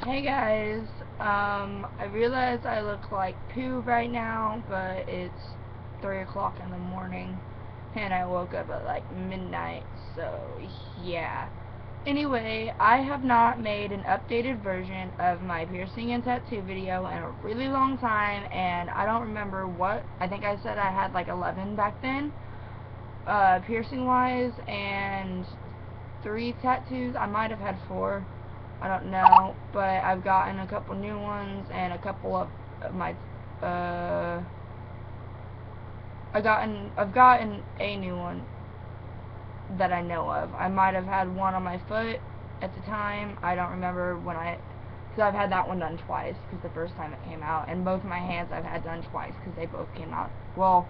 Hey guys, I realize I look like poo right now, but it's 3 o'clock in the morning, and I woke up at like midnight, so yeah. Anyway, I have not made an updated version of my piercing and tattoo video in a really long time, and I don't remember what. I think I said I had like 11 back then, piercing wise, and 3 tattoos. I might have had 4. I don't know, but I've gotten a couple new ones and a couple of my I've gotten a new one that I know of. I might have had one on my foot at the time. I don't remember when because I've had that one done twice because the first time it came out, and both my hands I've had done twice because they both came out. Well,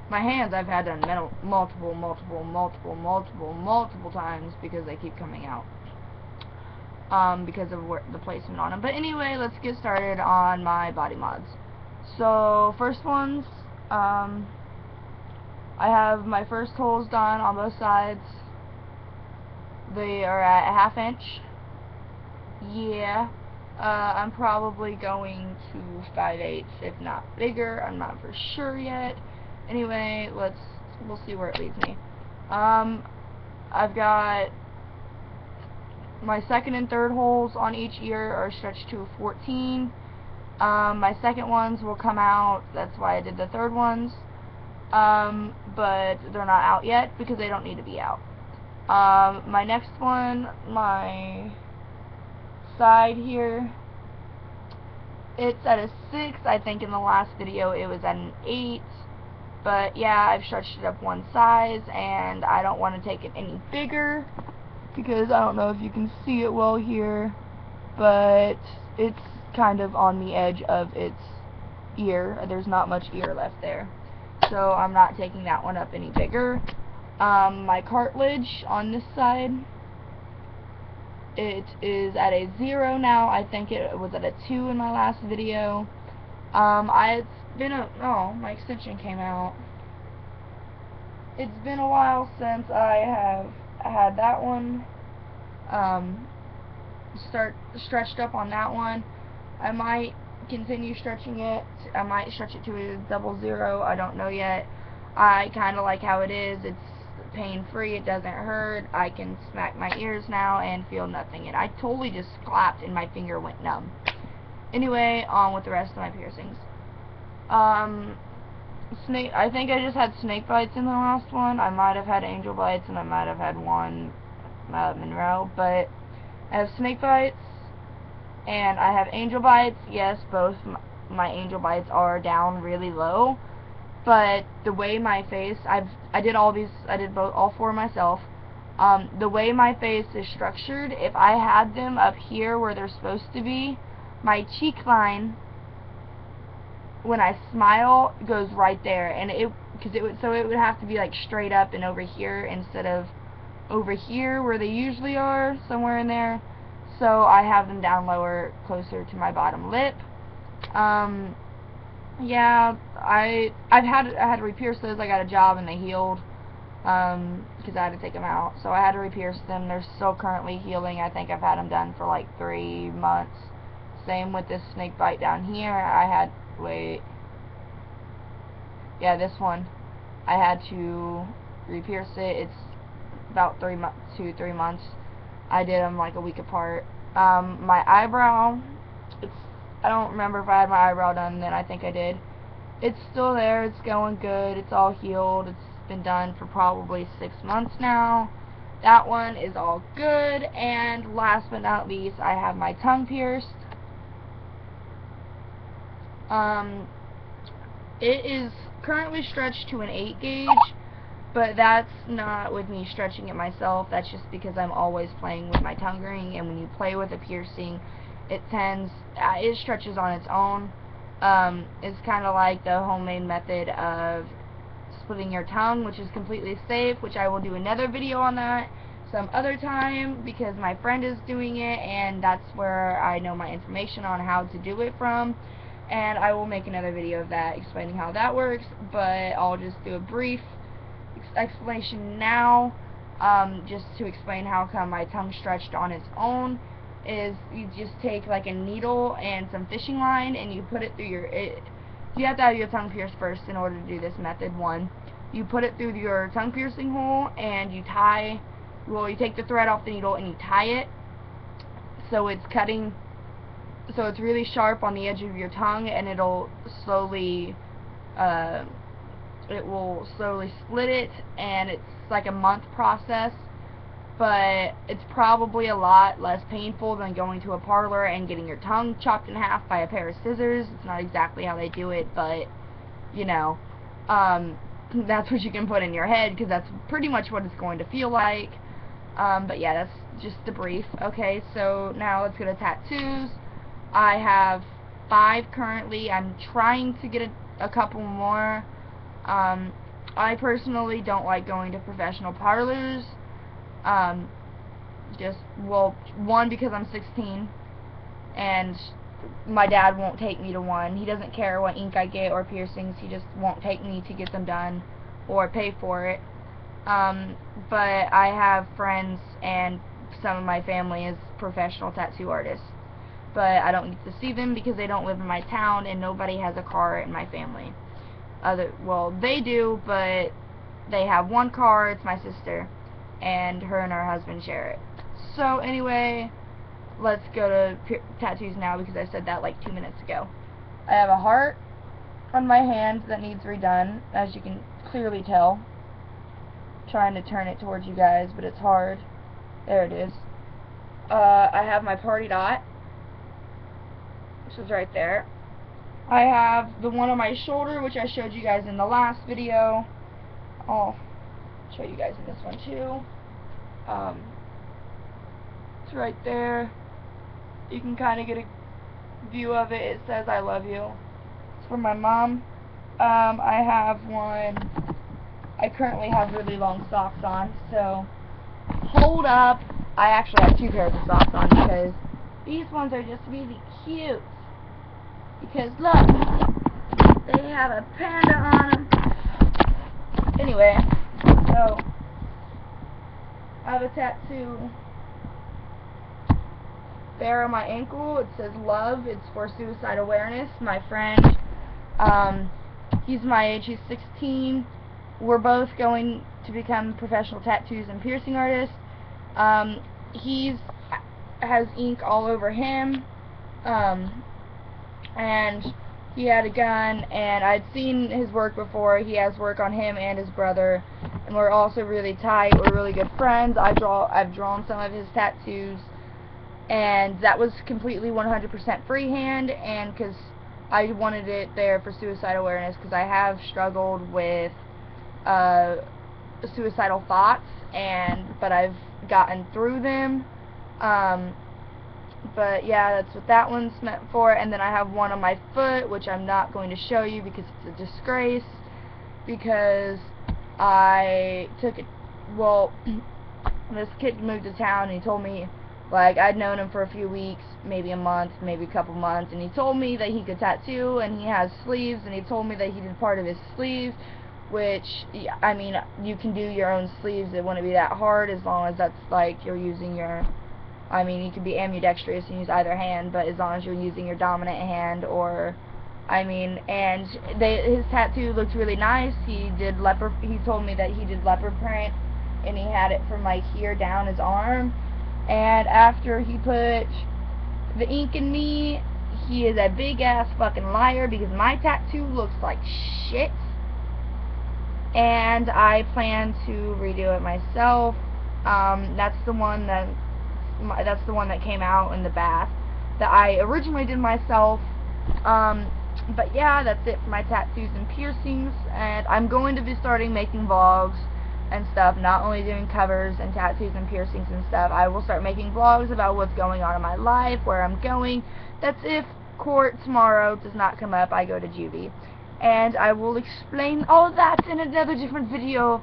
my hands I've had done multiple times because they keep coming out. Because of the placement on them. But anyway, let's get started on my body mods. So, first ones, I have my first holes done on both sides. They are at a 1/2 inch. Yeah. I'm probably going to 5/8, if not bigger. I'm not for sure yet. Anyway, we'll see where it leads me. I've got my second and third holes on each ear are stretched to 14. My second ones will come out, that's why I did the third ones, but they're not out yet because they don't need to be out. My next one, my side here, it's at a 6. I think in the last video it was at an 8, but yeah, I've stretched it up one size, and I don't want to take it any bigger because I don't know if you can see it well here, but it's kind of on the edge of its ear. There's not much ear left there, so I'm not taking that one up any bigger. My cartilage on this side, it is at a 0 now. I think it was at a 2 in my last video. My extension came out. It's been a while since I have had that one stretched up on that one. I might continue stretching it. I might stretch it to a 00. I don't know yet. I kind of like how it is. It's pain free. It doesn't hurt. I can smack my ears now and feel nothing. And I totally just clapped and my finger went numb. Anyway, on with the rest of my piercings. I think I just had snake bites in the last one. I might have had angel bites, and I might have had one Monroe, but I have snake bites and I have angel bites. Yes, both my angel bites are down really low, but the way my face, I did all 4 myself. The way my face is structured, if I had them up here where they're supposed to be, my cheek line, when I smile, goes right there, and it would have to be like straight up and over here instead of over here where they usually are, somewhere in there. So I have them down lower, closer to my bottom lip. Yeah, I had to re-pierce those. I got a job and they healed, because I had to take them out, so I had to re-pierce them. They're still currently healing. I think I've had them done for like 3 months. Same with this snake bite down here. This one, I had to re-pierce it. It's about 2 to 3 months. I did them like a week apart. My eyebrow, I don't remember if I had my eyebrow done then. I think I did. It's still there. It's going good. It's all healed. It's been done for probably 6 months now. That one is all good. And last but not least, I have my tongue pierced. It is currently stretched to an 8 gauge, but that's not with me stretching it myself. That's just because I'm always playing with my tongue ring, and when you play with a piercing, it stretches on its own. It's kind of like the homemade method of splitting your tongue, which is completely safe, which I will do another video on that some other time because my friend is doing it, and that's where I know my information on how to do it from. And I will make another video of that explaining how that works, but I'll just do a brief explanation now, just to explain how come my tongue stretched on its own. is you just take like a needle and some fishing line and you put it through your, you have to have your tongue pierced first in order to do this method. One, you put it through your tongue piercing hole and you tie, well, you take the thread off the needle and you tie it so it's cutting, so it's really sharp on the edge of your tongue, and it'll slowly, it will slowly split it, and it's like a month process, but it's probably a lot less painful than going to a parlor and getting your tongue chopped in half by a pair of scissors. It's not exactly how they do it, but, you know, that's what you can put in your head, because that's pretty much what it's going to feel like. But yeah, that's just the brief. Okay, so now let's go to tattoos. I have 5 currently. I'm trying to get a couple more. I personally don't like going to professional parlors. Well, one, because I'm 16 and my dad won't take me to one. He doesn't care what ink I get or piercings. He just won't take me to get them done or pay for it. But I have friends and some of my family is professional tattoo artists. But I don't get to see them because they don't live in my town and nobody has a car in my family. Well, they do, but they have one car. It's my sister, and her husband share it. So anyway, let's go to tattoos now because I said that like 2 minutes ago. I have a heart on my hand that needs redone, as you can clearly tell. I'm trying to turn it towards you guys, but it's hard. There it is. I have my party dot, which is right there. I have the one on my shoulder, which I showed you guys in the last video. I'll show you guys in this one too. It's right there. You can kind of get a view of it. It says I love you. It's from my mom. I have one. I currently have really long socks on, so hold up. I actually have 2 pairs of socks on because these ones are just really cute. Because look, they have a panda on them. Anyway, so I have a tattoo there on my ankle. It says love. It's for suicide awareness. My friend, he's my age. He's 16. We're both going to become professional tattoos and piercing artists. He has ink all over him. And he had a gun, and I'd seen his work before. He has work on him and his brother, and we're also really tight. We're really good friends. I've drawn some of his tattoos, and that was completely 100% freehand, and because I wanted it there for suicide awareness, because I have struggled with suicidal thoughts, but I've gotten through them. But yeah, that's what that one's meant for. And then I have one on my foot, which I'm not going to show you because it's a disgrace. Because I took it, well, this kid moved to town and he told me, like, I'd known him for a few weeks, maybe a month, maybe a couple months, and he told me that he could tattoo and he has sleeves, and he told me that he did part of his sleeves, which, I mean, you can do your own sleeves. It wouldn't be that hard as long as that's like you're using your, I mean, you can be ambidextrous and use either hand, but as long as you're using your dominant hand, or, I mean, and his tattoo looked really nice. He told me that he did leopard print, and he had it from like here down his arm, and after he put the ink in me, he is a big ass fucking liar, because my tattoo looks like shit, and I plan to redo it myself. That's the one that came out in the bath that I originally did myself. But yeah, that's it for my tattoos and piercings, and I'm going to be starting making vlogs and stuff, not only doing covers and tattoos and piercings and stuff. I will start making vlogs about what's going on in my life, where I'm going. That's if court tomorrow does not come up. I go to juvie, and I will explain all of that in another different video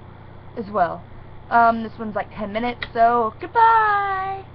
as well. This one's like 10 minutes, so goodbye!